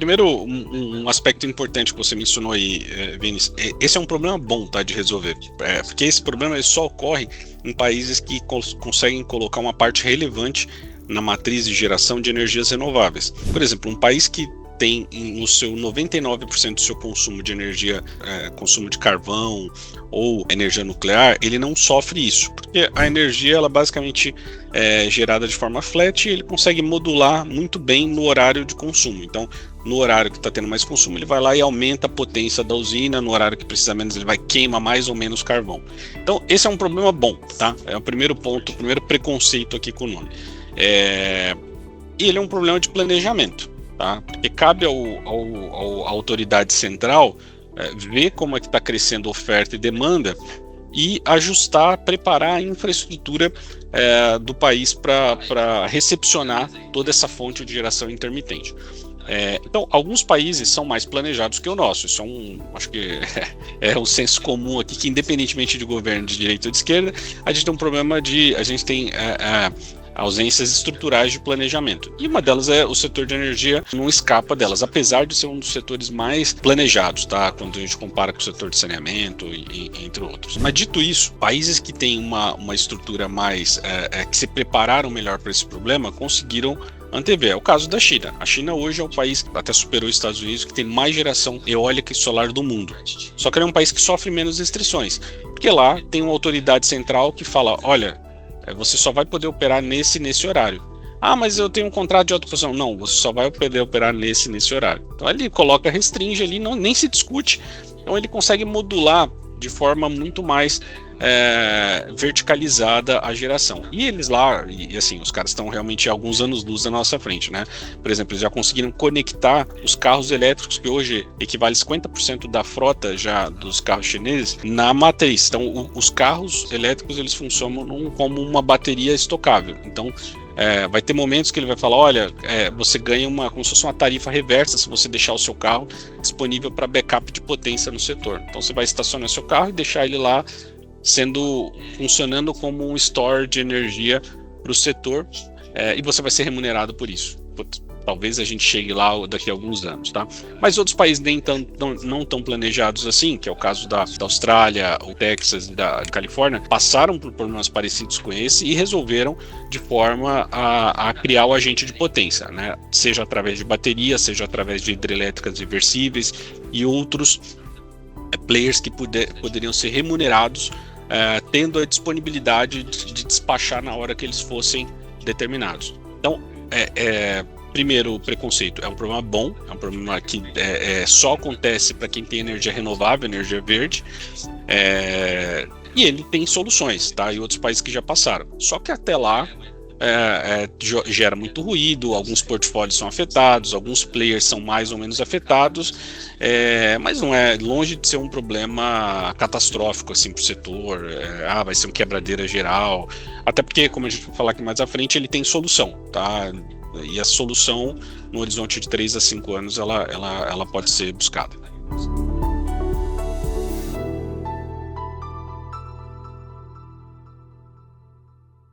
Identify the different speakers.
Speaker 1: primeiro, um aspecto importante que você mencionou aí, Vinícius, esse é um problema bom, tá, de resolver, porque esse problema ele só ocorre em países que conseguem colocar uma parte relevante na matriz de geração de energias renováveis. Por exemplo, um país que tem no seu 99% do seu consumo de energia, consumo de carvão ou energia nuclear, ele não sofre isso, porque a energia ela basicamente é gerada de forma flat e ele consegue modular muito bem no horário de consumo. Então, no horário que está tendo mais consumo, ele vai lá e aumenta a potência da usina, no horário que precisa menos, ele vai queimar mais ou menos carvão. Então, esse é um problema bom, tá? É o primeiro ponto, o primeiro preconceito aqui com o nome. E ele é um problema de planejamento. Tá? Porque cabe à autoridade central ver como é que está crescendo oferta e demanda e ajustar, preparar a infraestrutura do país para recepcionar toda essa fonte de geração intermitente. Então, alguns países são mais planejados que o nosso. Isso acho que é um senso comum aqui, que independentemente de governo de direita ou de esquerda, a gente tem um problema a gente tem ausências estruturais de planejamento. E uma delas é o setor de energia, não escapa delas, apesar de ser um dos setores mais planejados, tá? Quando a gente compara com o setor de saneamento, entre outros. Mas dito isso, países que têm uma estrutura mais, que se prepararam melhor para esse problema, conseguiram antever. É o caso da China. A China hoje é o país, até superou os Estados Unidos, que tem mais geração eólica e solar do mundo. Só que ele é um país que sofre menos restrições, porque lá tem uma autoridade central que fala, olha, você só vai poder operar nesse horário. Ah, mas eu tenho um contrato de alta posição. Não, você só vai poder operar nesse horário. Então ele coloca, restringe ali, nem se discute. Então ele consegue modular de forma muito mais verticalizada a geração. E eles lá, e assim, os caras estão realmente alguns anos-luz na nossa frente, né? Por exemplo, eles já conseguiram conectar os carros elétricos, que hoje equivale a 50% da frota já dos carros chineses, na matriz. Então, os carros elétricos, eles funcionam como uma bateria estocável. Então, vai ter momentos que ele vai falar, olha, você ganha como se fosse uma tarifa reversa se você deixar o seu carro disponível para backup de potência no setor. Então você vai estacionar seu carro e deixar ele lá funcionando como um store de energia para o setor, e você vai ser remunerado por isso. Talvez a gente chegue lá daqui a alguns anos, tá? Mas outros países não tão planejados assim, que é o caso da Austrália, o Texas e da Califórnia, passaram por problemas parecidos com esse e resolveram de forma a criar o agente de potência, né? Seja através de bateria, seja através de hidrelétricas reversíveis e outros players que poderiam ser remunerados tendo a disponibilidade de despachar na hora que eles fossem determinados. Então, primeiro, o preconceito é um problema bom, é um problema que só acontece para quem tem energia renovável, energia verde, e ele tem soluções, tá? E outros países que já passaram. Só que até lá gera muito ruído, alguns portfólios são afetados, alguns players são mais ou menos afetados, mas não é longe de ser um problema catastrófico assim, para o setor, vai ser uma quebradeira geral, até porque, como a gente vai falar aqui mais à frente, ele tem solução, tá? E a solução, no horizonte de 3 a 5 anos, ela pode ser buscada.